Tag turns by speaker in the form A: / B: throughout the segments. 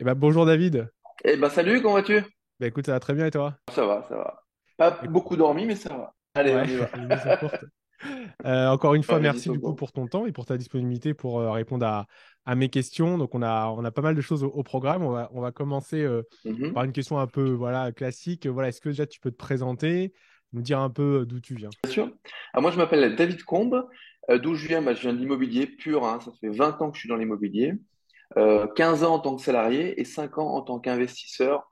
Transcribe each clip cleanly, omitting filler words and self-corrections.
A: Bonjour David.
B: Eh ben salut, comment vas-tu?
A: Écoute, ça va très bien et toi?
B: Ça va, ça va. Pas
A: Éc-
B: beaucoup dormi, mais ça va. Allez,
A: Ouais,
B: on y va.
A: les nuits sont courtes. Encore une fois,
B: Ouais, les nuits
A: merci
B: sont
A: du coup
B: courtes.
A: pour ton temps et pour ta disponibilité pour répondre à mes questions. Donc on a pas mal de choses au programme. On va commencer par
B: Mhm.
A: une question un peu voilà, classique. Voilà, est-ce que déjà tu peux te présenter, nous dire un peu d'où tu viens?
B: Bien sûr. Alors moi, je m'appelle David Combe. D'où je viens? Bah, je viens de l'immobilier pur, hein. Ça fait 20 ans que je suis dans l'immobilier. 15 ans en tant que salarié et 5 ans en tant qu'investisseur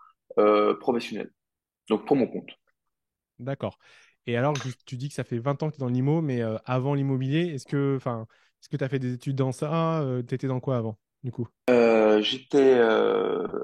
B: professionnel. Donc pour mon compte.
A: D'accord. Et alors, juste, tu dis que ça fait 20 ans que tu es dans l'IMO, mais avant l'immobilier, est-ce que tu as fait des études dans ça? Tu étais dans quoi avant, du coup?
B: J'étais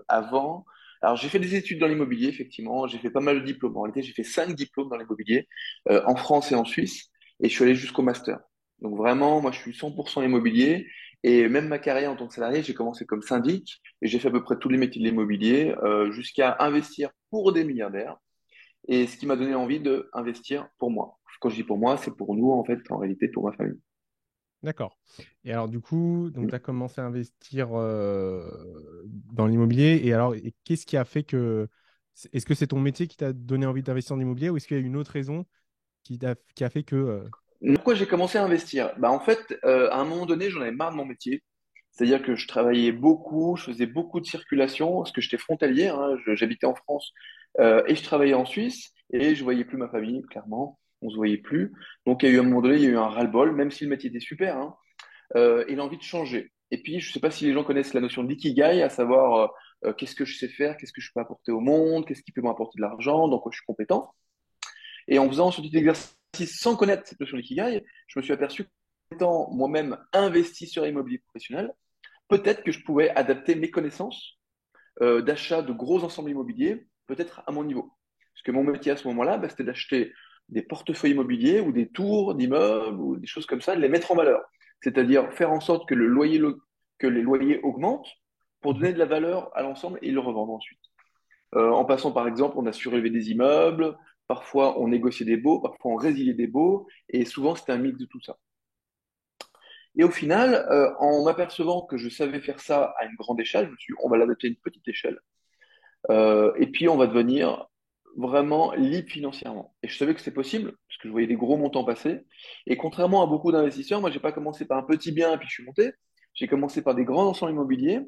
B: avant. Alors j'ai fait des études dans l'immobilier, effectivement. J'ai fait pas mal de diplômes. En réalité, j'ai fait 5 diplômes dans l'immobilier, en France et en Suisse, et je suis allé jusqu'au master. Donc vraiment, moi, je suis 100% immobilier. Et même ma carrière en tant que salarié, j'ai commencé comme syndic et j'ai fait à peu près tous les métiers de l'immobilier, jusqu'à investir pour des milliardaires. Et ce qui m'a donné envie de investir pour moi. Quand je dis pour moi, c'est pour nous, en fait, en réalité, pour ma famille.
A: D'accord. Et alors, du coup, donc tu as commencé à investir dans l'immobilier. Et alors, qu'est-ce qui a fait que... Est-ce que c'est ton métier qui t'a donné envie d'investir en immobilier ou est-ce qu'il y a une autre raison qui a fait que...
B: Pourquoi j'ai commencé à investir? Bah, en fait, à un moment donné, j'en avais marre de mon métier. C'est-à-dire que je travaillais beaucoup, je faisais beaucoup de circulation, parce que j'étais frontalier, hein, j'habitais en France, et je travaillais en Suisse, et je voyais plus ma famille, clairement, on se voyait plus. Donc, il y a eu un moment donné, il y a eu un ras-le-bol, même si le métier était super, hein, et l'envie de changer. Et puis, je sais pas si les gens connaissent la notion d'ikigai, à savoir qu'est-ce que je sais faire, qu'est-ce que je peux apporter au monde, qu'est-ce qui peut m'apporter de l'argent, dans quoi je suis compétent. Et en faisant ce petit exercice sans connaître cette notion d'ikigai, je me suis aperçu qu'étant moi-même investisseur immobilier professionnel, peut-être que je pouvais adapter mes connaissances d'achat de gros ensembles immobiliers, peut-être à mon niveau. Parce que mon métier à ce moment-là, bah, c'était d'acheter des portefeuilles immobiliers ou des tours d'immeubles ou des choses comme ça, de les mettre en valeur. C'est-à-dire faire en sorte que que les loyers augmentent pour
A: Mhm.
B: donner de la valeur à l'ensemble et le revendre ensuite. En passant, par exemple, on a surélevé des immeubles, parfois on négociait des baux, parfois on résiliait des baux, et souvent c'était un mix de tout ça. Et au final, en m'apercevant que je savais faire ça à une grande échelle, je me suis dit, on va l'adapter à une petite échelle. Et puis on va devenir vraiment libre financièrement. Et je savais que c'était possible, parce que je voyais des gros montants passer. Et contrairement à beaucoup d'investisseurs, moi, j'ai pas commencé par un petit bien et puis je suis monté. J'ai commencé par des grands ensembles immobiliers.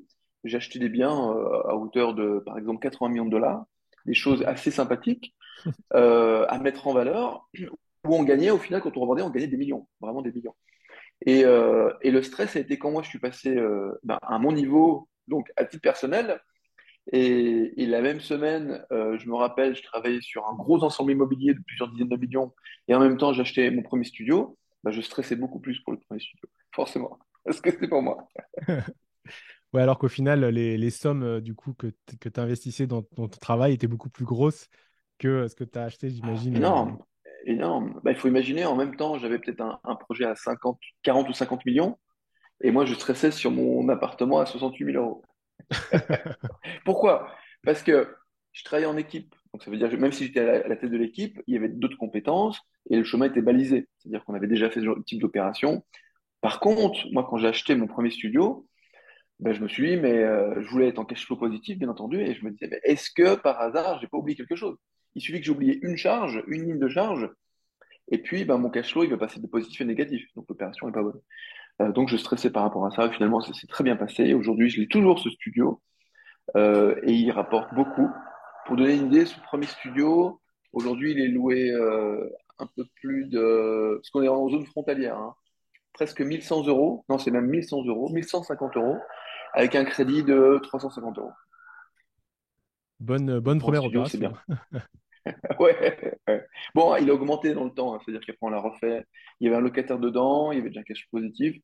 B: J'ai acheté des biens à hauteur de, par exemple, 80 millions de dollars, des choses assez sympathiques à mettre en valeur, où on gagnait, au final, quand on revendait, on gagnait des millions, vraiment des millions. Et le stress a été quand moi je suis passé à mon niveau, donc à titre personnel, et la même semaine, je me rappelle, je travaillais sur un gros ensemble immobilier de plusieurs dizaines de millions, et en même temps, j'achetais mon premier studio. Bah, je stressais beaucoup plus pour le premier studio, forcément, parce que c'était pour moi.
A: Ouais, alors qu'au final, les sommes du coup que tu investissais dans ton travail étaient beaucoup plus grosses que ce que tu as acheté, j'imagine.
B: Énorme, énorme. Bah, il faut imaginer, en même temps, j'avais peut-être un projet à 50, 40 ou 50 millions, et moi, je stressais sur mon appartement à 68 000 euros. Pourquoi? Parce que je travaillais en équipe. Donc ça veut dire que même si j'étais à la tête de l'équipe, il y avait d'autres compétences et le chemin était balisé. C'est-à-dire qu'on avait déjà fait ce type d'opération. Par contre, moi, quand j'ai acheté mon premier studio, ben, je me suis dit, mais je voulais être en cash flow positif, bien entendu, et je me disais, mais est-ce que par hasard, j'ai pas oublié quelque chose? Il suffit que j'ai oublié une charge, une ligne de charge, et puis ben, mon cash flow, il va passer de positif à négatif. Donc l'opération est pas bonne. Donc je stressais par rapport à ça. Finalement, ça s'est très bien passé. Aujourd'hui, je l'ai toujours, ce studio. Et il rapporte beaucoup. Pour donner une idée, ce premier studio, aujourd'hui, il est loué un peu plus de... Parce qu'on est en zone frontalière, hein, presque 1100 euros. Non, c'est même 1100 euros, 1150 euros, avec un crédit de 350 euros.
A: Bonne,
B: Donc
A: bonne
B: pour un
A: première
B: studio, c'est
A: opération.
B: bien. Ouais, ouais. Bon, il a augmenté dans le temps, hein, c'est-à-dire qu'après on l'a refait. Il y avait un locataire dedans, il y avait déjà un cash positif.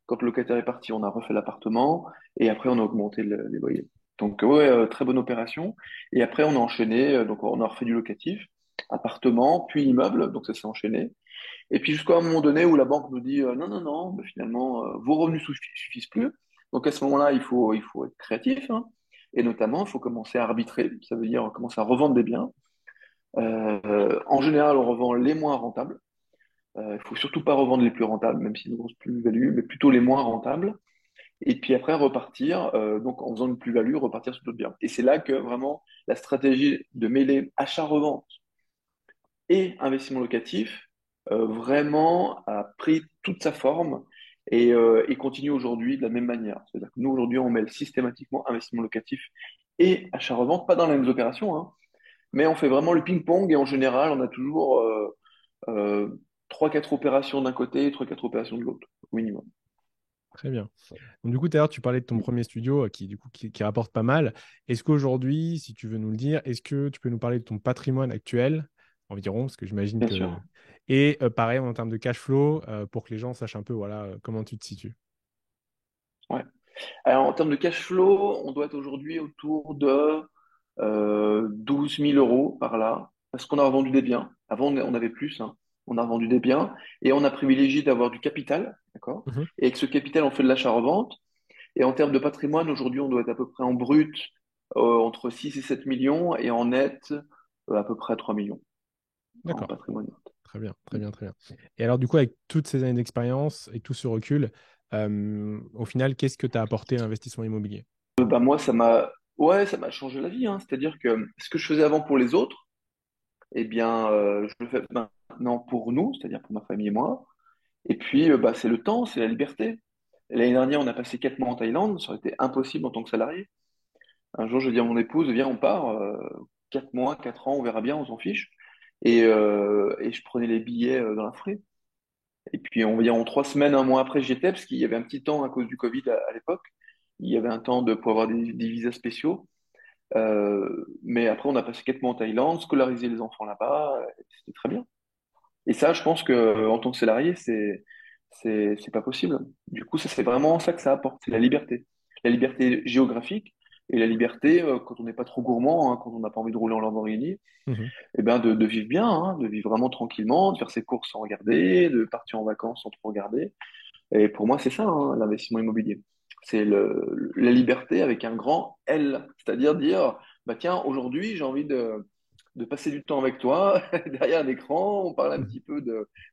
B: Quand le locataire est parti, on a refait l'appartement et après on a augmenté les loyers. Donc ouais, très bonne opération. Et après on a enchaîné, donc on a refait du locatif, appartement, puis immeuble, donc ça s'est enchaîné. Et puis jusqu'à un moment donné où la banque nous dit non, non, non, mais finalement vos revenus suffisent plus. Donc à ce moment-là, il faut être créatif, hein. Et notamment, il faut commencer à arbitrer, ça veut dire commencer à revendre des biens. En général, on revend les moins rentables. Il faut surtout pas revendre les plus rentables, même s'ils ont une grosse plus-value, mais plutôt les moins rentables. et puis après repartir, donc en faisant une plus-value, repartir sur d'autres biens. Et c'est là que vraiment la stratégie de mêler achat-revente et investissement locatif vraiment a pris toute sa forme et continue aujourd'hui de la même manière. C'est-à-dire que nous, aujourd'hui, on mêle systématiquement investissement locatif et achat-revente, pas dans les mêmes opérations, hein, mais on fait vraiment le ping-pong et en général, on a toujours euh, 3-4 opérations d'un côté et 3-4 opérations de l'autre, au minimum.
A: Très bien. Donc, du coup, tout à l'heure, tu parlais de ton premier studio qui, du coup, qui rapporte pas mal. Est-ce qu'aujourd'hui, si tu veux nous le dire, est-ce que tu peux nous parler de ton patrimoine actuel environ, parce que j'imagine
B: Bien
A: que...
B: sûr.
A: Et pareil, en termes de cash flow, pour que les gens sachent un peu voilà, comment tu te situes.
B: Ouais. Alors, en termes de cash flow, on doit être aujourd'hui autour de 12 000 euros par là, parce qu'on a revendu des biens. Avant, on avait plus, hein. On a revendu des biens et on a privilégié d'avoir du capital, d'accord?
A: Mhm.
B: Et avec ce capital, on fait de l'achat-revente. Et en termes de patrimoine, aujourd'hui, on doit être à peu près en brut entre 6 et 7 millions et en net à peu près 3 millions en
A: D'accord.
B: patrimoine
A: Très bien, très
B: net.
A: bien, très bien. Et alors, du coup, avec toutes ces années d'expérience et tout ce recul, au final, qu'est-ce que tu as apporté à l'investissement immobilier?
B: Bah, moi, ça m'a changé la vie, hein. C'est-à-dire que ce que je faisais avant pour les autres, eh bien, je le fais maintenant pour nous, c'est-à-dire pour ma famille et moi. Et puis, bah, c'est le temps, c'est la liberté. L'année dernière, on a passé 4 mois en Thaïlande, ça aurait été impossible en tant que salarié. Un jour, je vais dire à mon épouse, viens, on part, 4 mois, 4 ans, on verra bien, on s'en fiche. Et je prenais les billets dans la foulée. Et puis, on va dire en 3 semaines, un mois après, j'y étais, parce qu'il y avait un petit temps à cause du Covid à l'époque. Il y avait un temps pour avoir des visas spéciaux. Mais après, on a passé 4 mois en Thaïlande, scolariser les enfants là-bas, c'était très bien. Et ça, je pense que en tant que salarié, c'est pas possible. Du coup, ça, c'est vraiment ça que ça apporte, c'est la liberté. La liberté géographique et la liberté, quand on n'est pas trop gourmand, hein, quand on n'a pas envie de rouler en Lamborghini,
A: Mhm.
B: eh ben de vivre bien, hein, de vivre vraiment tranquillement, de faire ses courses sans regarder, de partir en vacances sans trop regarder. Et pour moi, c'est ça, hein, l'investissement immobilier. C'est la liberté avec un grand L. C'est-à-dire dire, bah tiens, aujourd'hui, j'ai envie de passer du temps avec toi, derrière l'écran, on parle un
A: Mhm.
B: petit peu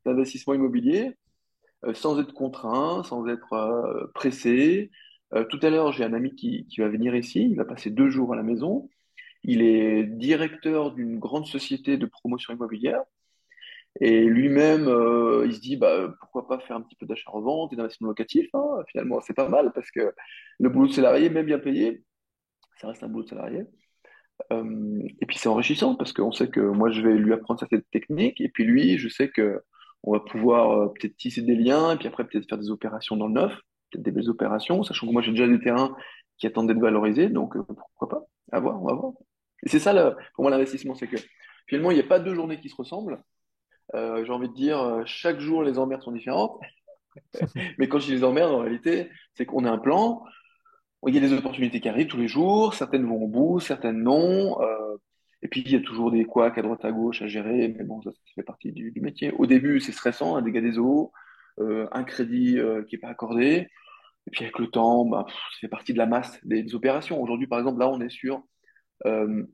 B: d'investissement immobilier, sans être contraint, sans être pressé. Tout à l'heure, j'ai un ami qui va venir ici, il va passer 2 jours à la maison. Il est directeur d'une grande société de promotion immobilière. Et lui-même, il se dit, bah, pourquoi pas faire un petit peu d'achat-revente et d'investissement locatif, hein. Finalement, c'est pas mal parce que le boulot de salarié, même bien payé, ça reste un boulot de salarié. Et puis c'est enrichissant parce qu'on sait que moi, je vais lui apprendre certaines techniques et puis lui, je sais que on va pouvoir peut-être tisser des liens et puis après peut-être faire des opérations dans le neuf, peut-être des belles opérations, sachant que moi, j'ai déjà des terrains qui attendent d'être valorisés, donc pourquoi pas? À voir, on va voir. Et c'est ça, pour moi, l'investissement, c'est que finalement, il n'y a pas deux journées qui se ressemblent. J'ai envie de dire, chaque jour, les emmerdes sont différentes. Mais quand je dis les emmerdes, en réalité, c'est qu'on a un plan, il y a des opportunités qui arrivent tous les jours, certaines vont au bout, certaines non. Et puis, il y a toujours des couacs à droite à gauche à gérer, mais bon, ça fait partie du métier. Au début, c'est stressant, un dégât des eaux, un crédit qui n'est pas accordé. Et puis, avec le temps, bah, ça fait partie de la masse des opérations. Aujourd'hui, par exemple, là, on est sur,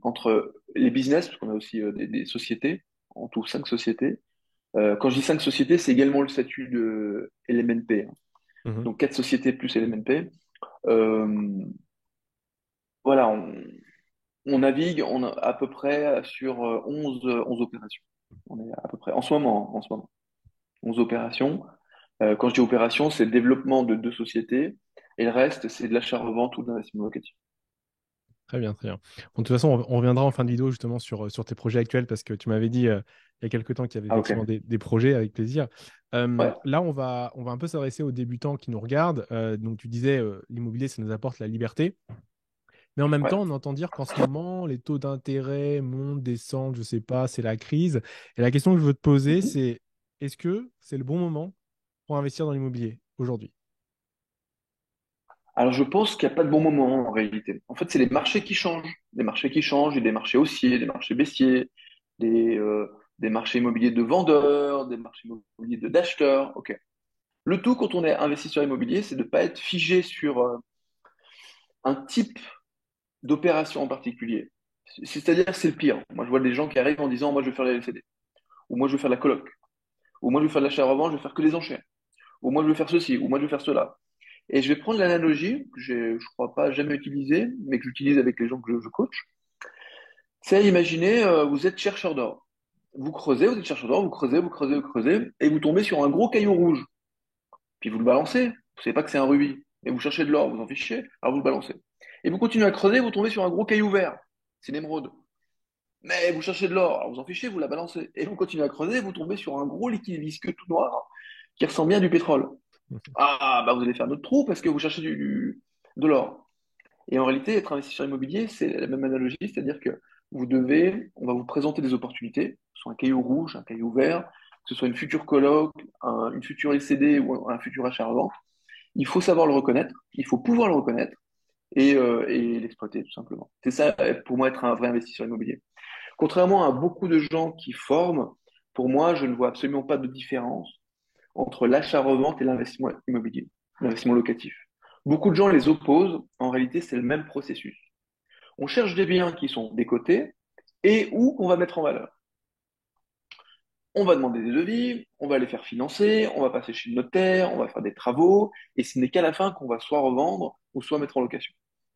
B: entre les business, parce qu'on a aussi des sociétés, en tout 5 sociétés. Quand je dis 5 sociétés, c'est également le statut de LMNP, hein.
A: Mhm.
B: Donc 4 sociétés plus LMNP. Euh, voilà, on navigue à peu près sur 11 opérations. On est à peu près, en ce moment, 11 opérations. Quand je dis opération, c'est le développement de 2 sociétés et le reste, c'est de l'achat-revente ou de l'investissement locatif.
A: Très bien, très bien. Bon, de toute façon, on reviendra en fin de vidéo justement sur tes projets actuels parce que tu m'avais dit il y a quelques temps qu'il y avait
B: Ah,
A: effectivement
B: ok.
A: des projets avec plaisir.
B: Ouais,
A: Là, on va un peu s'adresser aux débutants qui nous regardent. Donc, tu disais, l'immobilier, ça nous apporte la liberté. Mais en même
B: ouais.
A: temps, on entend dire qu'en ce moment, les taux d'intérêt montent, descendent, je sais pas, c'est la crise. Et la question que je veux te poser,
B: Mhm.
A: c'est est-ce que c'est le bon moment pour investir dans l'immobilier aujourd'hui?
B: Alors, je pense qu'il n'y a pas de bon moment en réalité. En fait, c'est les marchés qui changent. Des marchés qui changent, il y a des marchés haussiers, des marchés baissiers, des, euh, des marchés immobiliers de vendeurs, des marchés immobiliers d'acheteurs. Ok. Le tout, quand on est investisseur immobilier, c'est de ne pas être figé sur un type d'opération en particulier. C'est-à-dire que c'est le pire. Moi, je vois des gens qui arrivent en disant, moi, je vais faire les LCD, ou moi, je vais faire la coloc, ou moi, je vais faire de l'achat-revente, je vais faire que des enchères, ou moi, je vais faire ceci, ou moi, je vais faire cela. Et je vais prendre l'analogie que je crois pas jamais utilisée, mais que j'utilise avec les gens que je coach. C'est imaginez, vous êtes chercheur d'or. Vous creusez, vous êtes chercheur d'or, vous creusez, vous creusez, vous creusez, et vous tombez sur un gros caillou rouge. Puis vous le balancez. Vous savez pas que c'est un rubis. Et vous cherchez de l'or, vous en fichez, alors vous le balancez. Et vous continuez à creuser, vous tombez sur un gros caillou vert. C'est l'émeraude. Mais vous cherchez de l'or, alors vous en fichez, vous la balancez. Et vous continuez à creuser, vous tombez sur un gros liquide visqueux tout noir qui ressemble bien à du pétrole. Ah, bah vous allez faire notre trou parce que vous cherchez de l'or. Et en réalité, être investisseur immobilier, c'est la même analogie, c'est-à-dire que on va vous présenter des opportunités, que ce soit un caillou rouge, un caillou vert, que ce soit une future coloc, une future LCD ou un futur achat-revente. Il faut savoir le reconnaître, il faut pouvoir le reconnaître et l'exploiter tout simplement. C'est ça, pour moi, être un vrai investisseur immobilier. Contrairement à beaucoup de gens qui forment, pour moi, je ne vois absolument pas de différence entre l'achat-revente et l'investissement immobilier, l'investissement locatif. Beaucoup de gens les opposent. En réalité, c'est le même processus. On cherche des biens qui sont décotés et où on va mettre en valeur. On va demander des devis, on va les faire financer, on va passer chez le notaire, on va faire des travaux, et ce n'est qu'à la fin qu'on va soit revendre ou soit mettre en location.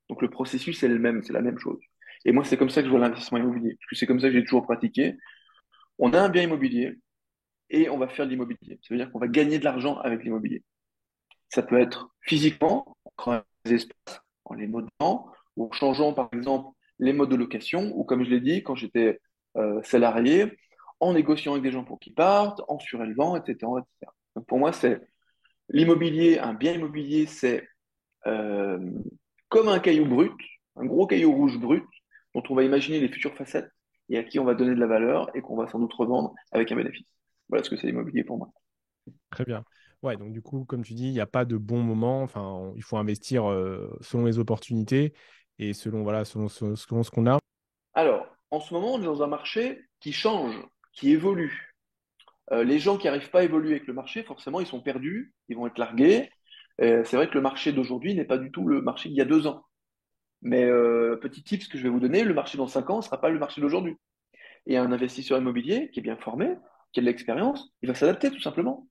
B: Donc le processus est le même, c'est la même chose. Et moi, c'est comme ça que je vois l'investissement immobilier, parce que c'est comme ça que j'ai toujours pratiqué. On a un bien immobilier et on va faire de l'immobilier. Ça veut dire qu'on va gagner de l'argent avec l'immobilier. Ça peut être physiquement, en créant des espaces, en les modelant, ou en changeant par exemple les modes de location, ou comme je l'ai dit, quand j'étais salarié, en négociant avec des gens pour qu'ils partent, en surélevant, etc., etc. Donc pour moi, c'est l'immobilier, un bien immobilier, c'est euh, comme un caillou brut, un gros caillou rouge brut, dont on va imaginer les futures facettes et à qui on va donner de la valeur et qu'on va sans doute revendre avec un bénéfice. Voilà ce que c'est l'immobilier pour moi.
A: Très bien. Ouais, donc du coup, comme tu dis, il n'y a pas de bon moment. Enfin, il faut investir selon les opportunités et selon, voilà, selon ce qu'on a.
B: Alors, en ce moment, on est dans un marché qui change, qui évolue. Les gens qui n'arrivent pas à évoluer avec le marché, forcément, ils sont perdus, ils vont être largués. C'est vrai que le marché d'aujourd'hui n'est pas du tout le marché d'il y a 2 ans. Mais petit tips que je vais vous donner, le marché dans 5 ans ne sera pas le marché d'aujourd'hui. Et un investisseur immobilier qui est bien formé, qui a de l'expérience, il va s'adapter tout simplement.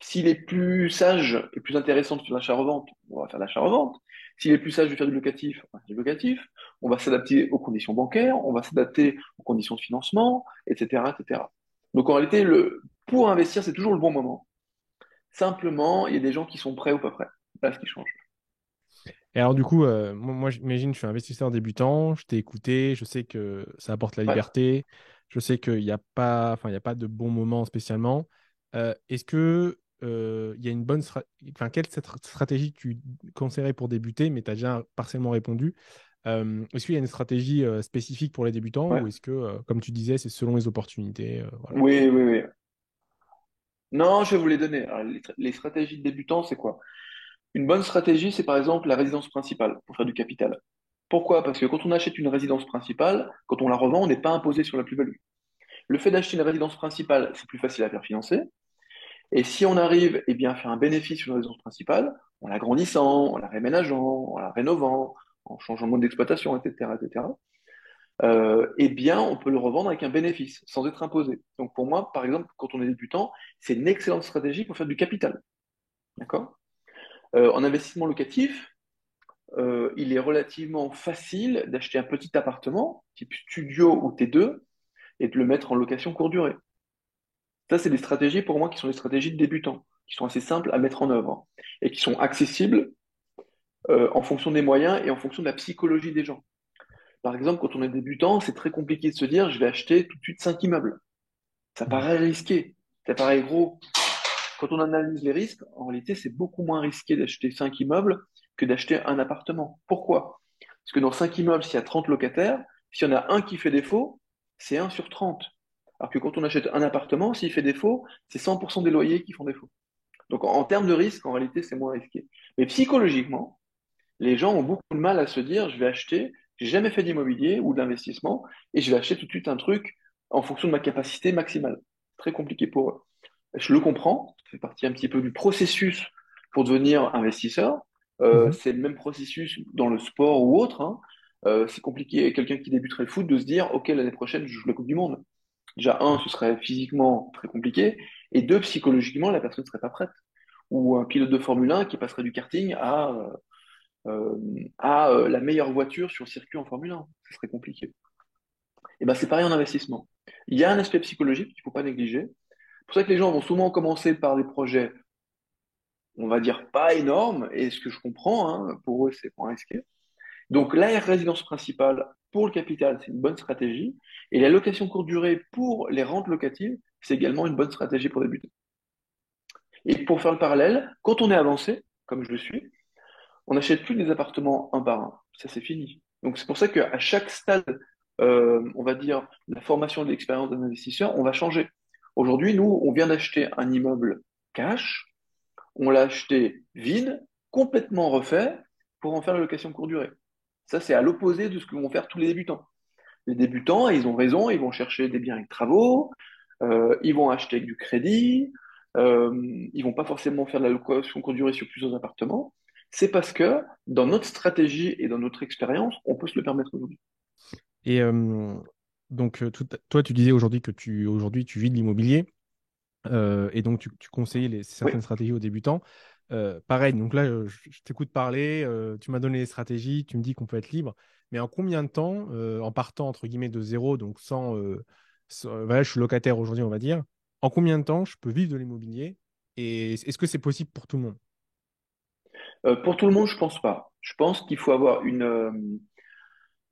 B: S'il est plus sage et plus intéressant de faire l'achat-revente, on va faire l'achat-revente. S'il est plus sage de faire du locatif, on va faire du locatif. On va s'adapter aux conditions bancaires, on va s'adapter aux conditions de financement, etc., etc. Donc en réalité, pour investir, c'est toujours le bon moment. Simplement, il y a des gens qui sont prêts ou pas prêts. Voilà ce qui change.
A: Et alors, du coup, moi, j'imagine, je suis investisseur débutant, je t'ai écouté, je sais que ça apporte la
B: Ouais,
A: liberté, je sais qu'il n'y a pas, enfin, il y a pas de bon moment spécialement. Est-ce que il y a une bonne enfin, quelle stratégie tu conseillerais pour débuter, mais tu as déjà partiellement répondu. Est-ce qu'il y a une stratégie spécifique pour les débutants
B: ouais.
A: ou est-ce que, comme tu disais, c'est selon les opportunités, voilà.
B: Oui, oui, oui. Non, je vais vous les donner. Alors, les stratégies de débutants, c'est quoi? Une bonne stratégie, c'est par exemple la résidence principale pour faire du capital. Pourquoi? Parce que quand on achète une résidence principale, quand on la revend, on n'est pas imposé sur la plus-value. Le fait d'acheter une résidence principale, c'est plus facile à faire financer. Et si on arrive eh bien, à faire un bénéfice sur une résidence principale, en l'agrandissant, en la réménageant, en la rénovant, en changeant de mode d'exploitation, etc., etc., eh bien, on peut le revendre avec un bénéfice, sans être imposé. Donc pour moi, par exemple, quand on est débutant, c'est une excellente stratégie pour faire du capital. D'accord? En investissement locatif, il est relativement facile d'acheter un petit appartement, type studio ou T2, et de le mettre en location courte durée. Ça, c'est des stratégies pour moi qui sont des stratégies de débutants, qui sont assez simples à mettre en œuvre et qui sont accessibles en fonction des moyens et en fonction de la psychologie des gens. Par exemple, quand on est débutant, c'est très compliqué de se dire je vais acheter tout de suite 5 immeubles. Ça
A: Mhm.
B: paraît risqué, ça paraît gros. Quand on analyse les risques, en réalité, c'est beaucoup moins risqué d'acheter 5 immeubles que d'acheter un appartement. Pourquoi? Parce que dans 5 immeubles, s'il y a 30 locataires, s'il y en a un qui fait défaut, c'est 1 sur 30. Alors que quand on achète un appartement, s'il fait défaut, c'est 100% des loyers qui font défaut. Donc en termes de risque, en réalité, c'est moins risqué. Mais psychologiquement, les gens ont beaucoup de mal à se dire, je vais acheter, j'ai jamais fait d'immobilier ou d'investissement, et je vais acheter tout de suite un truc en fonction de ma capacité maximale. Très compliqué pour eux. Je le comprends, ça fait partie un petit peu du processus pour devenir investisseur.
A: Mhm.
B: C'est le même processus dans le sport ou autre, hein. C'est compliqué, quelqu'un qui débuterait le foot, de se dire, OK, l'année prochaine, je joue la Coupe du Monde. Déjà, un,
A: Ouais.
B: ce serait physiquement très compliqué, et deux, psychologiquement, la personne ne serait pas prête. ou un pilote de Formule 1 qui passerait du karting la meilleure voiture sur le circuit en Formule 1. Ce serait compliqué. Et ben, c'est pareil en investissement. Il y a un aspect psychologique qu'il ne faut pas négliger. C'est pour ça que les gens vont souvent commencer par des projets, on va dire, pas énormes, et ce que je comprends, hein, pour eux, c'est moins risqué. Donc, la résidence principale pour le capital, c'est une bonne stratégie, et la location courte durée pour les rentes locatives, c'est également une bonne stratégie pour débuter. Et pour faire le parallèle, quand on est avancé, comme je le suis, on n'achète plus des appartements un par un. Ça, c'est fini. Donc, c'est pour ça qu'à chaque stade, on va dire, de la formation et de l'expérience d'un investisseur, on va changer. Aujourd'hui, nous, on vient d'acheter un immeuble cash, on l'a acheté vide, complètement refait, pour en faire la location courte durée. Ça, c'est à l'opposé de ce que vont faire tous les débutants. Les débutants, ils ont raison, ils vont chercher des biens avec travaux, ils vont acheter avec du crédit, ils vont pas forcément faire de la location courte durée sur plusieurs appartements. C'est parce que dans notre stratégie et dans notre expérience, on peut se le permettre aujourd'hui.
A: Et donc, toi, tu disais aujourd'hui que aujourd'hui, tu vis de l'immobilier. Et donc, tu conseillais
B: Oui.
A: certaines stratégies aux débutants. Pareil, donc là, je t'écoute parler, tu m'as donné les stratégies, tu me dis qu'on peut être libre, mais en combien de temps, en partant entre guillemets de zéro, donc voilà, je suis locataire aujourd'hui, on va dire, en combien de temps je peux vivre de l'immobilier et est-ce que c'est possible pour tout le monde?
B: Pour tout le monde, je pense pas. Je pense qu'il faut avoir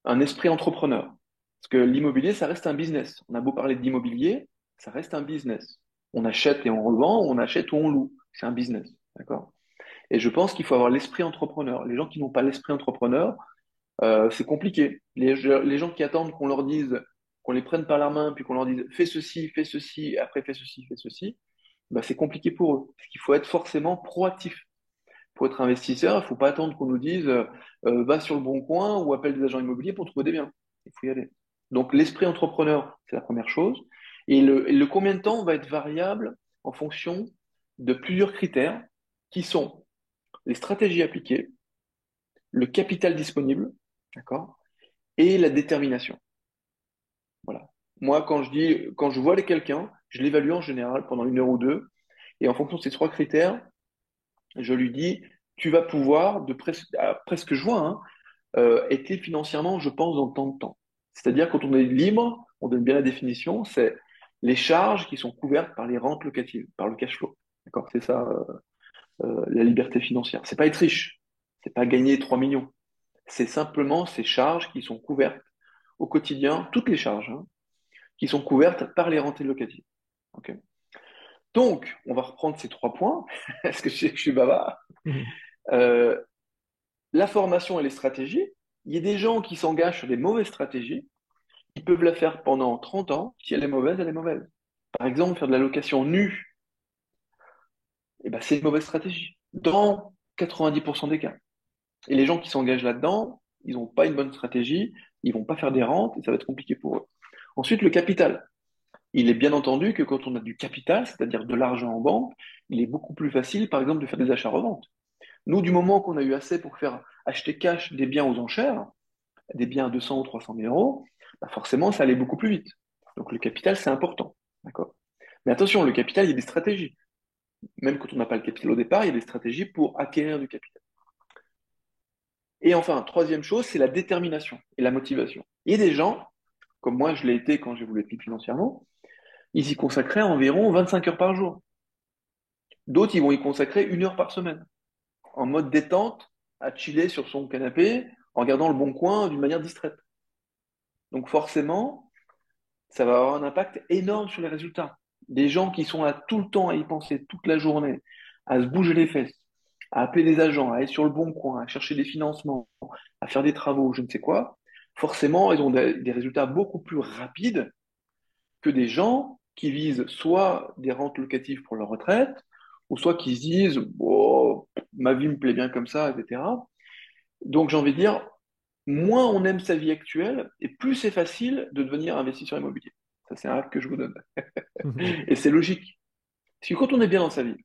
B: un esprit entrepreneur. Parce que l'immobilier, ça reste un business. On a beau parler d'immobilier, ça reste un business. On achète et on revend, on achète ou on loue. C'est un business. D'accord? Et je pense qu'il faut avoir l'esprit entrepreneur. Les gens qui n'ont pas l'esprit entrepreneur, c'est compliqué. Les gens qui attendent qu'on leur dise, qu'on les prenne par la main, puis qu'on leur dise fais ceci, après fais ceci, bah, c'est compliqué pour eux. Parce qu'il faut être forcément proactif. Pour être investisseur, il ne faut pas attendre qu'on nous dise va sur le bon coin ou appelle des agents immobiliers pour trouver des biens. Il faut y aller. Donc l'esprit entrepreneur, c'est la première chose. Et le combien de temps va être variable en fonction de plusieurs critères qui sont les stratégies appliquées, le capital disponible, d'accord, et la détermination. Voilà. Moi, quand je vois quelqu'un, je l'évalue en général pendant 1 heure ou deux, et en fonction de ces trois critères, je lui dis, tu vas pouvoir, presque juin, hein, être libre financièrement, je pense, dans tant de temps. C'est-à-dire, quand on est libre, on donne bien la définition, c'est les charges qui sont couvertes par les rentes locatives, par le cash flow. D'accord? C'est ça, la liberté financière. C'est pas être riche, c'est pas gagner 3 millions. C'est simplement ces charges qui sont couvertes au quotidien, toutes les charges, hein, qui sont couvertes par les rentes locatives. Ok. Donc, on va reprendre ces 3 points. Est-ce que je sais que je suis bavard? Euh, la formation et les stratégies. Il y a des gens qui s'engagent sur des mauvaises stratégies. Ils peuvent la faire pendant 30 ans. Si elle est mauvaise, elle est mauvaise. Par exemple, faire de la location nue, eh ben, c'est une mauvaise stratégie. Dans 90% des cas. Et les gens qui s'engagent là-dedans, ils n'ont pas une bonne stratégie, ils vont pas faire des rentes et ça va être compliqué pour eux. Ensuite, le capital. Il est bien entendu que quand on a du capital, c'est-à-dire de l'argent en banque, il est beaucoup plus facile, par exemple, de faire des achats-reventes. Nous, du moment qu'on a eu assez pour faire acheter cash des biens aux enchères, des biens à 200 ou 300 000 euros, bah forcément, ça allait beaucoup plus vite. Donc le capital, c'est important. D'accord? Mais attention, le capital, il y a des stratégies. Même quand on n'a pas le capital au départ, il y a des stratégies pour acquérir du capital. Et enfin, troisième chose, c'est la détermination et la motivation. Il y a des gens, comme moi je l'ai été quand j'ai voulu être libre financièrement, ils y consacraient environ 25 heures par jour. D'autres, ils vont y consacrer 1 heure par semaine, en mode détente, à chiller sur son canapé, en regardant le bon coin d'une manière distraite. Donc forcément, ça va avoir un impact énorme sur les résultats. Des gens qui sont là tout le temps à y penser toute la journée, à se bouger les fesses, à appeler des agents, à être sur le bon coin, à chercher des financements, à faire des travaux, je ne sais quoi, forcément, ils ont des résultats beaucoup plus rapides que des gens qui visent soit des rentes locatives pour leur retraite, ou soit qui se disent, oh, ma vie me plaît bien comme ça, etc. Donc j'ai envie de dire, moins on aime sa vie actuelle, et plus c'est facile de devenir investisseur immobilier. Ça, c'est un hack que je vous donne. Et c'est logique. Parce que quand on est bien dans sa vie,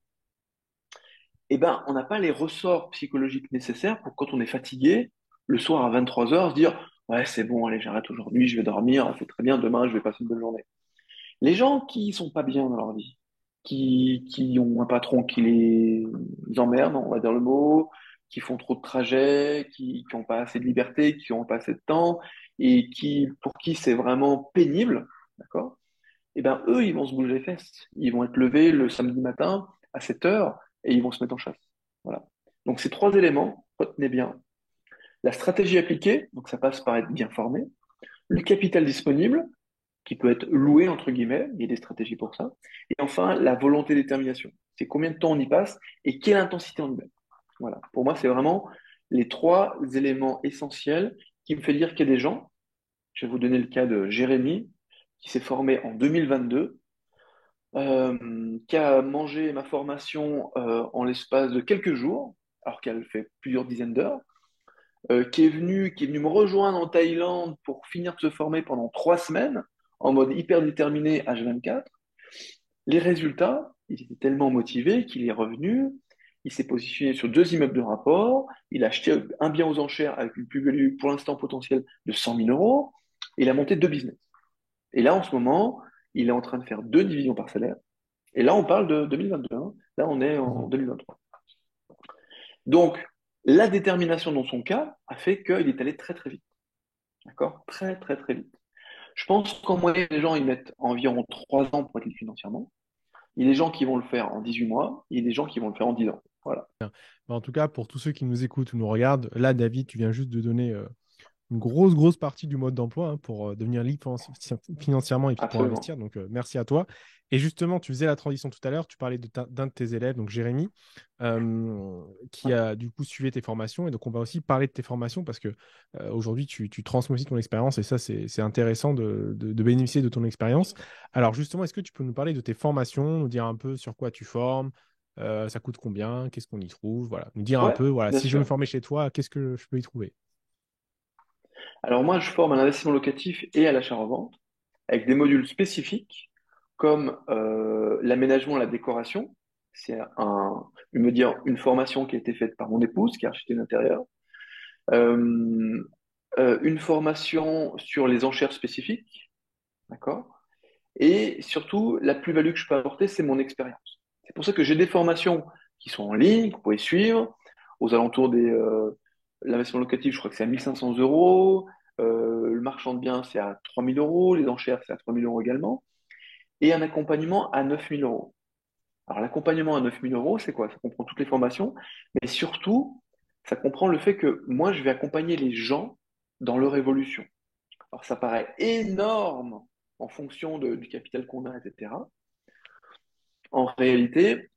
B: eh ben, on n'a pas les ressorts psychologiques nécessaires pour quand on est fatigué, le soir à 23 heures, se dire, ouais, c'est bon, allez, j'arrête aujourd'hui, je vais dormir, c'est très bien, demain, je vais passer une bonne journée. Les gens qui sont pas bien dans leur vie, qui ont un patron qui les emmerde, on va dire le mot, qui font trop de trajets, qui n'ont pas assez de liberté, qui n'ont pas assez de temps, et pour qui c'est vraiment pénible, d'accord? Eh ben, eux, ils vont se bouger les fesses. Ils vont être levés le samedi matin à 7 heures et ils vont se mettre en chasse. Voilà. Donc, ces trois éléments, retenez bien. La stratégie appliquée, donc ça passe par être bien formé. Le capital disponible, qui peut être loué, entre guillemets, il y a des stratégies pour ça. Et enfin, la volonté et détermination. C'est combien de temps on y passe et quelle intensité on y met. Voilà. Pour moi, c'est vraiment les trois éléments essentiels qui me fait dire qu'il y a des gens, je vais vous donner le cas de Jérémy, qui s'est formé en 2022, qui a mangé ma formation en l'espace de quelques jours, alors qu'elle fait plusieurs dizaines d'heures, qui est venu me rejoindre en Thaïlande pour finir de se former pendant 3 semaines, en mode hyper déterminé H24. Les résultats, il était tellement motivé qu'il est revenu, il s'est positionné sur 2 immeubles de rapport, il a acheté un bien aux enchères avec une plus-value pour l'instant potentielle de 100 000 euros, et il a monté 2 business. Et là, en ce moment, il est en train de faire 2 divisions parcellaires. Et là, on parle de 2022, hein. Là, on est en
A: Mhm.
B: 2023. Donc, la détermination dans son cas a fait qu'il est allé très très vite. D'accord? Très très très vite. Je pense qu'en moyenne, les gens, ils mettent environ 3 ans pour être libre financièrement. Il y a des gens qui vont le faire en 18 mois, il y a des gens qui vont le faire en 10 ans. Voilà.
A: Bah, en tout cas, pour tous ceux qui nous écoutent ou nous regardent, là, David, tu viens juste de donner une grosse partie du mode d'emploi hein, pour devenir libre financièrement et puis pour
B: Absolument.
A: investir. Donc, merci à toi. Et justement, tu faisais la transition tout à l'heure. Tu parlais d'un de tes élèves, donc Jérémy, qui
B: Ouais.
A: a du coup suivi tes formations. Et donc, on va aussi parler de tes formations parce que aujourd'hui, tu transmets aussi ton expérience et ça, c'est intéressant de bénéficier de ton expérience. Alors, justement, est-ce que tu peux nous parler de tes formations, nous dire un peu sur quoi tu formes? Ça coûte combien? Qu'est-ce qu'on y trouve? Voilà. Nous dire un
B: Ouais,
A: peu, voilà,
B: bien
A: si je veux me
B: sûr.
A: former chez toi, qu'est-ce que je peux y trouver?
B: Alors moi, je forme à l'investissement locatif et à l'achat-revente avec des modules spécifiques comme l'aménagement, la décoration. C'est je me dire, une formation qui a été faite par mon épouse, qui est architecte d'intérieur. Euh, une formation sur les enchères spécifiques, d'accord? Et surtout, la plus-value que je peux apporter, c'est mon expérience. C'est pour ça que j'ai des formations qui sont en ligne, que vous pouvez suivre, aux alentours l'investissement locatif, je crois que c'est à 1500 euros, le marchand de biens, c'est à 3000 euros, les enchères, c'est à 3000 euros également, et un accompagnement à 9000 euros. Alors, l'accompagnement à 9000 euros, c'est quoi? Ça comprend toutes les formations, mais surtout, ça comprend le fait que moi, je vais accompagner les gens dans leur évolution. Alors, ça paraît énorme en fonction du capital qu'on a, etc. En réalité,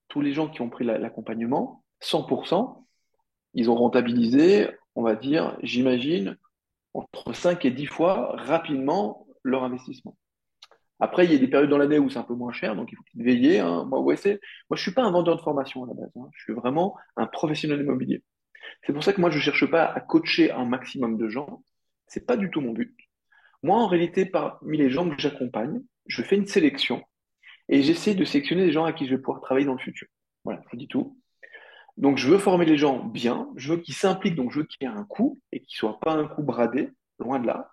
B: tous les gens qui ont pris l'accompagnement, 100%, ils ont rentabilisé, on va dire, j'imagine, entre 5 et 10 fois rapidement leur investissement. Après, il y a des périodes dans l'année où c'est un peu moins cher, donc il faut veiller, hein. Moi, ouais, moi, je suis pas un vendeur de formation à la base, hein. Je suis vraiment un professionnel immobilier. C'est pour ça que moi, je cherche pas à coacher un maximum de gens. C'est pas du tout mon but. Moi, en réalité, parmi les gens que j'accompagne, je fais une sélection et j'essaie de sélectionner des gens à qui je vais pouvoir travailler dans le futur. Voilà, je vous dis tout. Donc, je veux former les gens bien, je veux qu'ils s'impliquent, donc je veux qu'il y ait un coût et qu'ils ne soient pas un coût bradé, loin de là.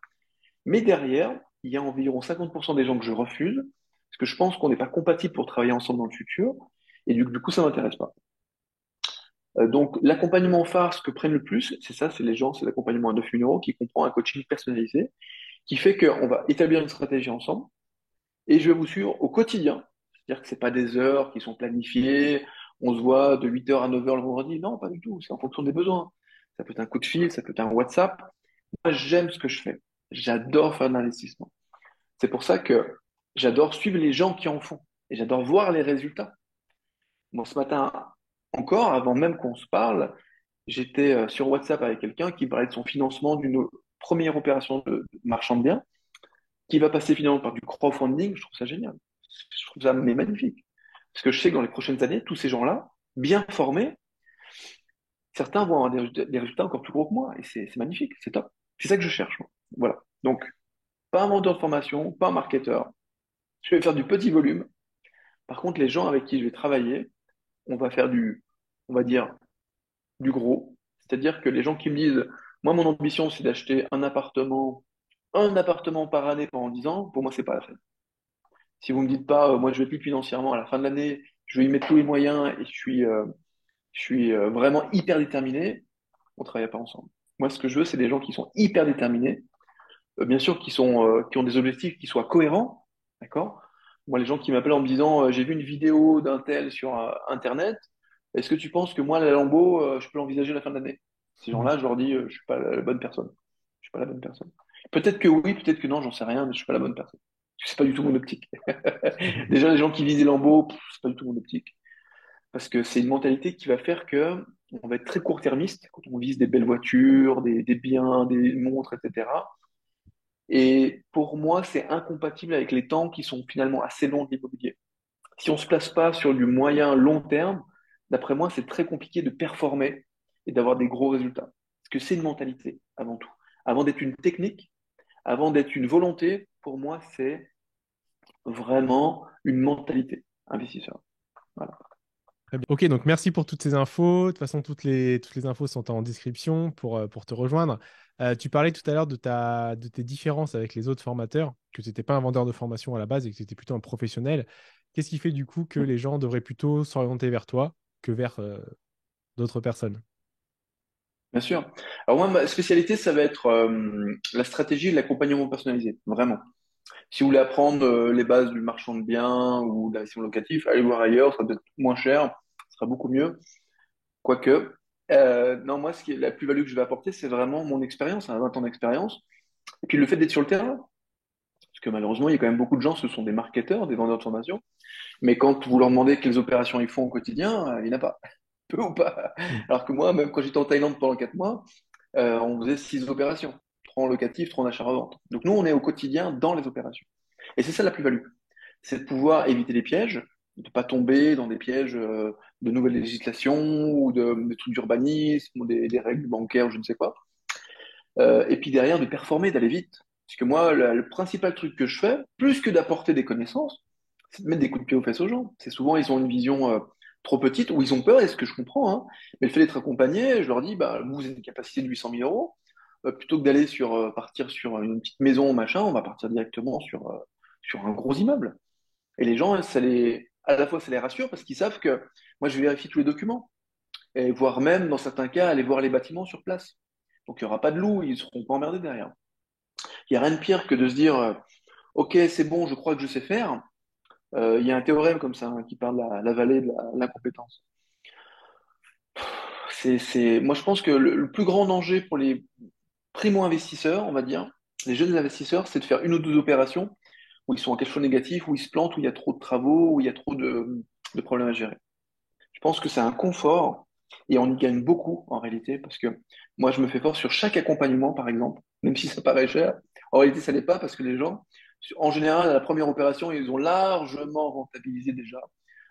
B: Mais derrière, il y a environ 50% des gens que je refuse, parce que je pense qu'on n'est pas compatibles pour travailler ensemble dans le futur, et du coup, ça ne m'intéresse pas. Donc, l'accompagnement phare, ce que prennent le plus, c'est ça, c'est les gens, c'est l'accompagnement à 9 000 euros qui comprend un coaching personnalisé, qui fait qu'on va établir une stratégie ensemble, et je vais vous suivre au quotidien. C'est-à-dire que c'est pas des heures qui sont planifiées, on se voit de 8 heures à 9 heures le vendredi. Non, pas du tout. C'est en fonction des besoins. Ça peut être un coup de fil, ça peut être un WhatsApp. Moi, j'aime ce que je fais. J'adore faire de l'investissement. C'est pour ça que j'adore suivre les gens qui en font. Et j'adore voir les résultats. Bon, ce matin, encore, avant même qu'on se parle, j'étais sur WhatsApp avec quelqu'un qui parlait de son financement d'une première opération de marchand de biens qui va passer finalement par du crowdfunding. Je trouve ça génial. Je trouve ça mais magnifique. Parce que je sais que dans les prochaines années, tous ces gens-là, bien formés, certains vont avoir des résultats encore plus gros que moi. Et c'est magnifique, c'est top. C'est ça que je cherche, moi. Voilà. Donc, pas un vendeur de formation, pas un marketeur. Je vais faire du petit volume. Par contre, les gens avec qui je vais travailler, on va faire on va dire, du gros. C'est-à-dire que les gens qui me disent, moi, mon ambition, c'est d'acheter un appartement par année pendant 10 ans, pour moi, c'est pas la peine. Si vous me dites pas, moi je vais être libre financièrement à la fin de l'année, je vais y mettre tous les moyens et je suis vraiment hyper déterminé, on travaille pas ensemble. Moi, ce que je veux, c'est des gens qui sont hyper déterminés, bien sûr, qui ont des objectifs qui soient cohérents, d'accord? Moi, les gens qui m'appellent en me disant, j'ai vu une vidéo d'un tel sur Internet, est-ce que tu penses que moi, la Lambo, je peux l'envisager à la fin de l'année? Ces gens-là, je leur dis, je suis pas la bonne personne. Je suis pas la bonne personne. Peut-être que oui, peut-être que non, j'en sais rien, mais je suis pas la bonne personne. C'est pas du tout mon optique. Déjà, les gens qui visent les Lambeaux, c'est pas du tout mon optique. Parce que c'est une mentalité qui va faire que on va être très court-termiste quand on vise des belles voitures, des biens, des montres, etc. Et pour moi, c'est incompatible avec les temps qui sont finalement assez longs de l'immobilier. Si on ne se place pas sur du moyen long terme, d'après moi, c'est très compliqué de performer et d'avoir des gros résultats. Parce que c'est une mentalité avant tout. Avant d'être une technique, avant d'être une volonté, pour moi, c'est vraiment une mentalité investisseur. Voilà.
A: Très bien. Ok, donc merci pour toutes ces infos. De toute façon, toutes les infos sont en description pour te rejoindre. Tu parlais tout à l'heure de tes différences avec les autres formateurs, que tu n'étais pas un vendeur de formation à la base et que tu étais plutôt un professionnel. Qu'est-ce qui fait du coup que les gens devraient plutôt s'orienter vers toi que vers d'autres personnes?
B: Bien sûr. Alors moi, ma spécialité, ça va être la stratégie et l'accompagnement personnalisé, vraiment. Si vous voulez apprendre les bases du marchand de biens ou de l'investissement locatif, allez voir ailleurs, ça sera peut-être moins cher, ce sera beaucoup mieux. Quoique, non, moi, ce qui est la plus-value que je vais apporter, c'est vraiment mon expérience, 20 ans d'expérience, et puis le fait d'être sur le terrain. Parce que malheureusement, il y a quand même beaucoup de gens, ce sont des marketeurs, des vendeurs de formation, mais quand vous leur demandez quelles opérations ils font au quotidien, il n'y en a pas, peu ou pas.
A: Hmm.
B: Alors que moi, même quand j'étais en Thaïlande pendant 4 mois, on faisait 6 opérations, 3 en locatif, 3 en achat-revente. Donc nous, on est au quotidien dans les opérations. Et c'est ça la plus-value, c'est de pouvoir éviter les pièges, de ne pas tomber dans des pièges de nouvelles législations ou des trucs d'urbanisme ou des règles bancaires ou je ne sais quoi. Et puis derrière, de performer, d'aller vite. Parce que moi, le principal truc que je fais, plus que d'apporter des connaissances, c'est de mettre des coups de pied aux fesses aux gens. C'est souvent, ils ont une vision trop petite ou ils ont peur, et ce que je comprends, hein. Mais le fait d'être accompagné, je leur dis, bah, vous avez une capacité de 800 000 euros, plutôt que d'aller partir sur une petite maison, machin, on va partir directement sur un gros immeuble. Et les gens, à la fois, ça les rassure parce qu'ils savent que moi, je vérifie tous les documents et voire même, dans certains cas, aller voir les bâtiments sur place. Donc, il n'y aura pas de loup, ils ne seront pas emmerdés derrière. Il n'y a rien de pire que de se dire, OK, c'est bon, je crois que je sais faire. Il y a un théorème comme ça hein, qui parle de la vallée de l'incompétence. Moi, je pense que le plus grand danger pour les primo-investisseurs, on va dire, les jeunes investisseurs, c'est de faire une ou deux opérations où ils sont en cash flow négatif, où ils se plantent, où il y a trop de travaux, où il y a trop de problèmes à gérer. Je pense que c'est un confort et on y gagne beaucoup en réalité parce que moi, je me fais fort sur chaque accompagnement, par exemple, même si ça paraît cher. En réalité, ça n'est pas parce que les gens, en général, à la première opération, ils ont largement rentabilisé déjà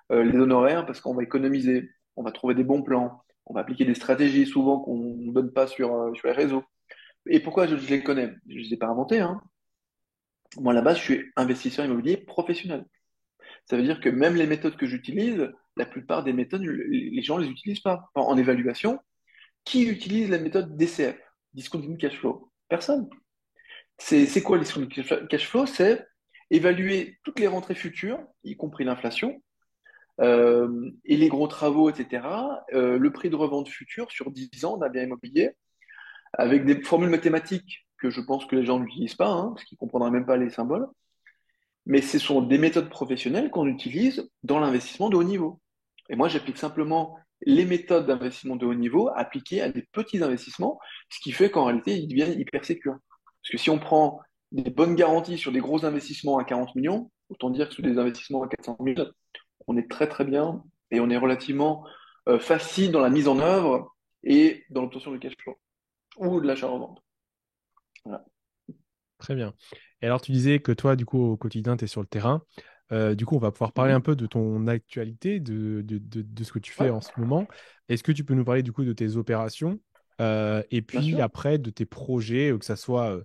B: les honoraires parce qu'on va économiser, on va trouver des bons plans, on va appliquer des stratégies souvent qu'on ne donne pas sur les réseaux. Et pourquoi je les connais? Je ne les ai pas inventés, hein. Moi, à la base, je suis investisseur immobilier professionnel. Ça veut dire que même les méthodes que j'utilise, la plupart des méthodes, les gens ne les utilisent pas. En évaluation, qui utilise la méthode DCF, Discounting Cash Flow? Personne. C'est quoi le Discounting Cash Flow? C'est évaluer toutes les rentrées futures, y compris l'inflation, et les gros travaux, etc., le prix de revente futur sur 10 ans d'un bien immobilier, avec des formules mathématiques que je pense que les gens n'utilisent pas, hein, parce qu'ils ne comprendraient même pas les symboles. Mais ce sont des méthodes professionnelles qu'on utilise dans l'investissement de haut niveau. Et moi, j'applique simplement les méthodes d'investissement de haut niveau appliquées à des petits investissements, ce qui fait qu'en réalité, ils deviennent hyper sécures. Parce que si on prend des bonnes garanties sur des gros investissements à 40 millions, autant dire que sur des investissements à 400 000, on est très très bien et on est relativement facile dans la mise en œuvre et dans l'obtention de cash flow ou de l'achat-revente. Voilà.
A: Très bien. Et alors, tu disais que toi, du coup, au quotidien, tu es sur le terrain. Du coup, on va pouvoir parler un
B: Mhm.
A: peu de ton actualité, de ce que tu fais
B: Ouais,
A: en ce moment. Est-ce que tu peux nous parler, du coup, de tes opérations et
B: bien
A: puis
B: sûr.
A: après, de tes projets, que ça soit,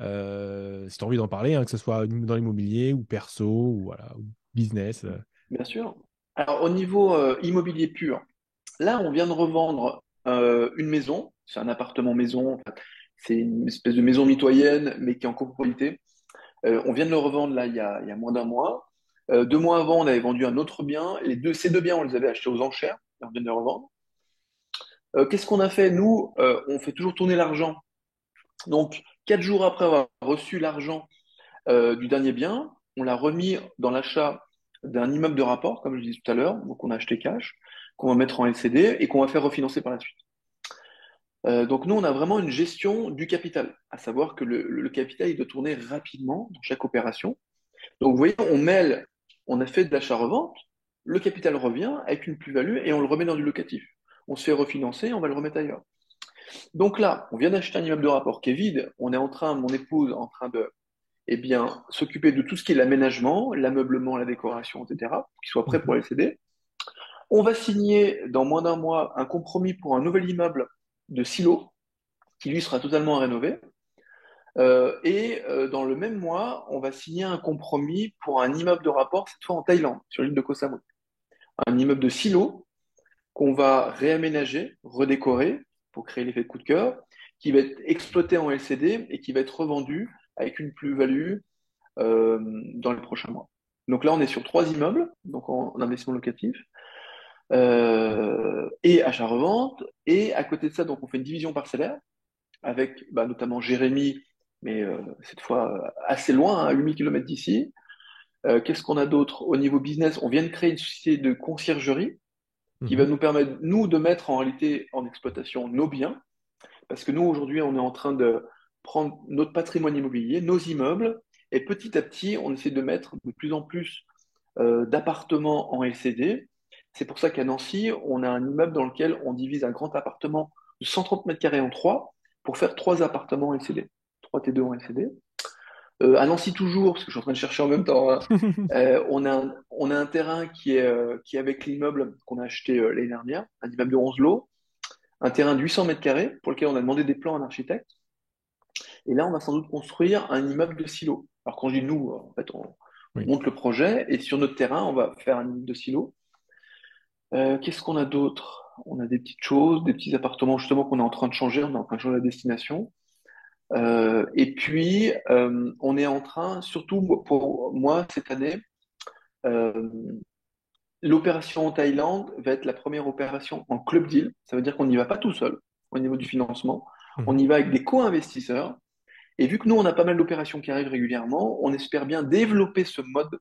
A: si tu as envie d'en parler, hein, que ce soit dans l'immobilier ou perso ou, voilà, ou business.
B: Bien sûr. Alors, au niveau immobilier pur, là, on vient de revendre une maison. C'est un appartement maison. En fait. C'est une espèce de maison mitoyenne, mais qui est en copropriété. On vient de le revendre là il y a moins d'un mois. 2 mois avant, on avait vendu un autre bien. Ces deux biens, on les avait achetés aux enchères et on vient de les revendre. Qu'est-ce qu'on a fait? Nous, on fait toujours tourner l'argent. Donc, 4 jours après avoir reçu l'argent du dernier bien, on l'a remis dans l'achat d'un immeuble de rapport, comme je disais tout à l'heure. Donc, on a acheté cash, qu'on va mettre en LCD et qu'on va faire refinancer par la suite. Donc, nous, on a vraiment une gestion du capital, à savoir que le capital, il doit tourner rapidement dans chaque opération. Donc, vous voyez, on a fait de l'achat-revente, le capital revient avec une plus-value et on le remet dans du locatif. On se fait refinancer, on va le remettre ailleurs. Donc là, on vient d'acheter un immeuble de rapport qui est vide. Mon épouse est en train de, eh bien, s'occuper de tout ce qui est l'aménagement, l'ameublement, la décoration, etc., pour qu'il soit prêt pour
A: Mhm.
B: LCD. On va signer dans moins d'un mois un compromis pour un nouvel immeuble de silo qui lui sera totalement rénové. Dans le même mois, on va signer un compromis pour un immeuble de rapport, cette fois en Thaïlande, sur l'île de Koh Samui. Un immeuble de silo qu'on va réaménager, redécorer pour créer l'effet de coup de cœur, qui va être exploité en LCD et qui va être revendu avec une plus-value dans les prochains mois. Donc là, on est sur 3 immeubles, donc en investissement locatif, et achat-revente. Et à côté de ça, donc on fait une division parcellaire avec notamment Jérémy, mais cette fois assez loin, à 8000 km d'ici. Qu'est-ce qu'on a d'autre au niveau business? On vient de créer une société de conciergerie qui va
A: Mhm.
B: nous permettre, nous, de mettre en réalité en exploitation nos biens, parce que nous, aujourd'hui, on est en train de prendre notre patrimoine immobilier, nos immeubles, et petit à petit, on essaie de mettre de plus en plus d'appartements en LCD. C'est pour ça qu'à Nancy, on a un immeuble dans lequel on divise un grand appartement de 130 mètres carrés en trois pour faire 3 appartements LCD, 3T2 en LCD. À Nancy toujours, parce que je suis en train de chercher en même temps, hein, on a un terrain qui est avec l'immeuble qu'on a acheté l'année dernière, un immeuble de 11 lots, un terrain de 800 mètres carrés pour lequel on a demandé des plans à un architecte. Et là, on va sans doute construire un immeuble de silo. Alors quand je dis nous, en fait, on
A: Oui.
B: monte le projet et sur notre terrain, on va faire un immeuble de silo. Qu'est-ce qu'on a d'autre? On a des petites choses, des petits appartements justement qu'on est en train de changer, on est en train de changer la destination. Et puis, on est en train, surtout pour moi, cette année, euh, l'opération en Thaïlande va être la première opération en club deal. Ça veut dire qu'on n'y va pas tout seul au niveau du financement. On
A: Mhm.
B: y va avec des co-investisseurs. Et vu que nous, on a pas mal d'opérations qui arrivent régulièrement, on espère bien développer ce mode,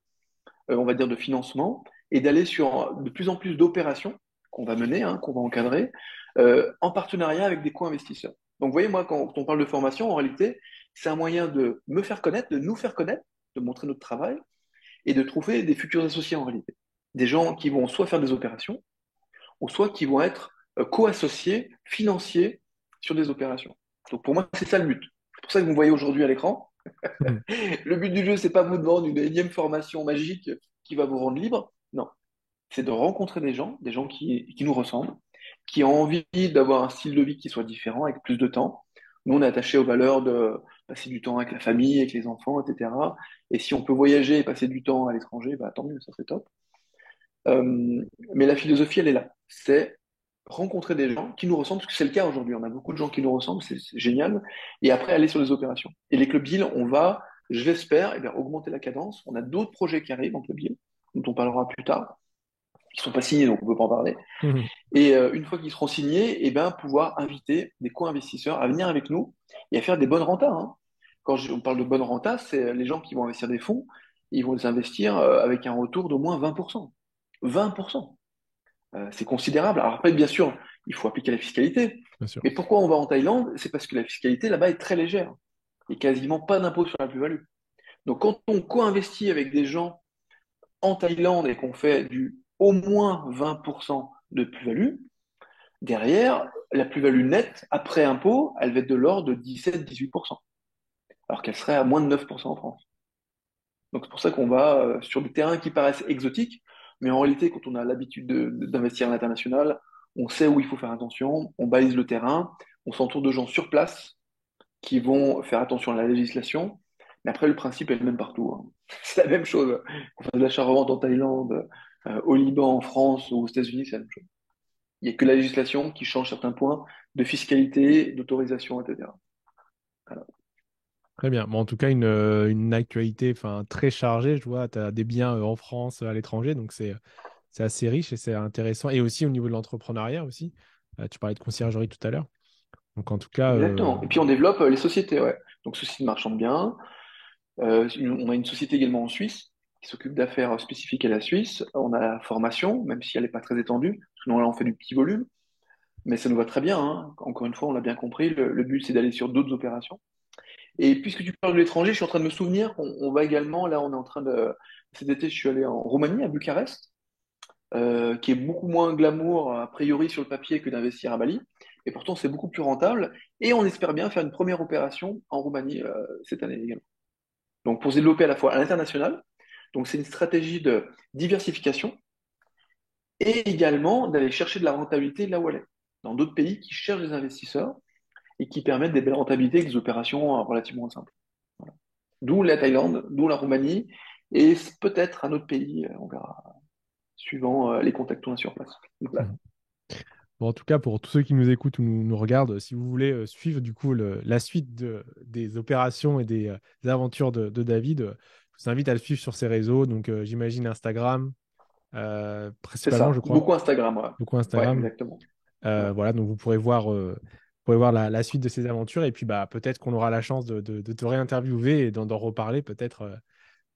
B: on va dire, de financement et d'aller sur de plus en plus d'opérations qu'on va mener, hein, qu'on va encadrer, en partenariat avec des co-investisseurs. Donc, vous voyez, moi, quand on parle de formation, en réalité, c'est un moyen de me faire connaître, de nous faire connaître, de montrer notre travail et de trouver des futurs associés en réalité. Des gens qui vont soit faire des opérations, ou soit qui vont être co-associés financiers sur des opérations. Donc pour moi, c'est ça le but. C'est pour ça que vous me voyez aujourd'hui à l'écran.
A: Mhm.
B: Le but du jeu, c'est pas vous de vendre une énième formation magique qui va vous rendre libre. Non, c'est de rencontrer des gens qui nous ressemblent, qui ont envie d'avoir un style de vie qui soit différent, avec plus de temps. Nous, on est attaché aux valeurs de passer du temps avec la famille, avec les enfants, etc. Et si on peut voyager et passer du temps à l'étranger, bah, tant mieux, ça c'est top. Mais la philosophie, elle est là. C'est rencontrer des gens qui nous ressemblent, parce que c'est le cas aujourd'hui. On a beaucoup de gens qui nous ressemblent, c'est génial. Et après, aller sur les opérations. Et les clubs deals, on va, je l'espère, eh bien, augmenter la cadence. On a d'autres projets qui arrivent en club deal, dont on parlera plus tard, qui sont pas signés, donc on peut pas en parler.
A: Mhm.
B: Et une fois qu'ils seront signés, eh ben, pouvoir inviter des co-investisseurs à venir avec nous et à faire des bonnes rentas, hein. On parle de bonnes rentas, c'est les gens qui vont investir des fonds, ils vont les investir avec un retour d'au moins 20%. 20%. C'est considérable. Alors après, bien sûr, il faut appliquer la fiscalité.
A: Bien sûr.
B: Mais pourquoi on va en Thaïlande? C'est parce que la fiscalité là-bas est très légère. Il n'y a quasiment pas d'impôt sur la plus-value. Donc quand on co-investit avec des gens en Thaïlande et qu'on fait du au moins 20% de plus-value, derrière, la plus-value nette, après impôt, elle va être de l'ordre de 17-18%, alors qu'elle serait à moins de 9% en France. Donc c'est pour ça qu'on va sur des terrains qui paraissent exotiques, mais en réalité, quand on a l'habitude d'investir à l'international, on sait où il faut faire attention, on balise le terrain, on s'entoure de gens sur place qui vont faire attention à la législation. Mais après, le principe est le même partout, hein. C'est la même chose. Qu'on fasse de l'achat-revente en Thaïlande, au Liban, en France ou aux États-Unis, c'est la même chose. Il n'y a que la législation qui change certains points de fiscalité, d'autorisation, etc. Voilà.
A: Très bien. Bon, en tout cas, une actualité enfin, très chargée. Je vois, tu as des biens en France, à l'étranger, donc c'est assez riche et c'est intéressant. Et aussi au niveau de l'entrepreneuriat aussi. Tu parlais de conciergerie tout à l'heure. Donc en tout cas,
B: Exactement. Et puis on développe les sociétés, ouais. Donc société marchand de biens. On a une société également en Suisse qui s'occupe d'affaires spécifiques à la Suisse. On a la formation, même si elle n'est pas très étendue, parce que nous, là, on fait du petit volume, mais ça nous va très bien, hein. Encore une fois, on l'a bien compris, le but, c'est d'aller sur d'autres opérations. Et puisque tu parles de l'étranger, je suis en train de me souvenir qu'on va également, là, on est en train de... Cet été, je suis allé en Roumanie, à Bucarest, qui est beaucoup moins glamour, a priori, sur le papier que d'investir à Bali. Et pourtant, c'est beaucoup plus rentable. Et on espère bien faire une première opération en Roumanie cette année également. Donc, pour se développer à la fois à l'international, donc c'est une stratégie de diversification et également d'aller chercher de la rentabilité là où elle est, dans d'autres pays qui cherchent des investisseurs et qui permettent des belles rentabilités avec des opérations relativement simples. Voilà. D'où la Thaïlande, d'où la Roumanie et peut-être un autre pays, on verra, suivant les contacts qu'on a sur place. Voilà.
A: mhm. Bon, en tout cas, pour tous ceux qui nous écoutent ou nous regardent, si vous voulez suivre du coup la suite des opérations et des aventures de David, je vous invite à le suivre sur ses réseaux. Donc, j'imagine Instagram,
B: C'est
A: principalement, je
B: ça,
A: crois.
B: beaucoup Instagram, ouais.
A: Beaucoup
B: Ouais,
A: Instagram.
B: exactement. Ouais.
A: Voilà, donc vous pourrez voir la suite de ses aventures. Et puis, bah, peut-être qu'on aura la chance de te réinterviewer et d'en reparler peut-être.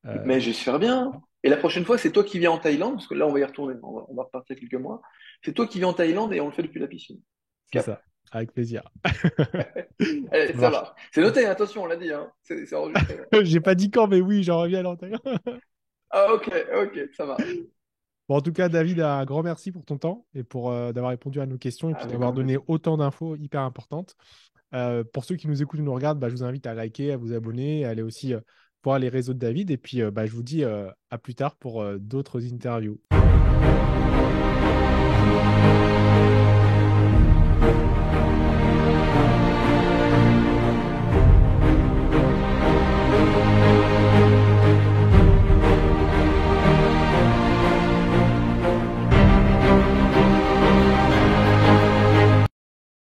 B: Mais
A: Euh,
B: j'espère bien. Et la prochaine fois, c'est toi qui viens en Thaïlande, parce que là, on va y retourner, on va repartir quelques mois. C'est toi qui viens en Thaïlande et on le fait depuis la piscine.
A: c'est
B: Cap.
A: ça, avec plaisir.
B: Allez,
A: Ça
B: ça
A: marche.
B: va. C'est noté, hein, attention, on l'a dit, hein. C'est enregistré. Ouais.
A: J'ai pas dit quand, mais oui, j'en reviens à l'antenne.
B: Ah, ok, ok, ça marche.
A: Bon, en tout cas, David, un grand merci pour ton temps et pour d'avoir répondu à nos questions et puis
B: Avec
A: d'avoir
B: grand
A: donné
B: plaisir.
A: autant d'infos hyper importantes. Pour ceux qui nous écoutent ou nous regardent, bah, je vous invite à liker, à vous abonner, à aller aussi voir les réseaux de David. Et puis, bah, je vous dis à plus tard pour d'autres interviews.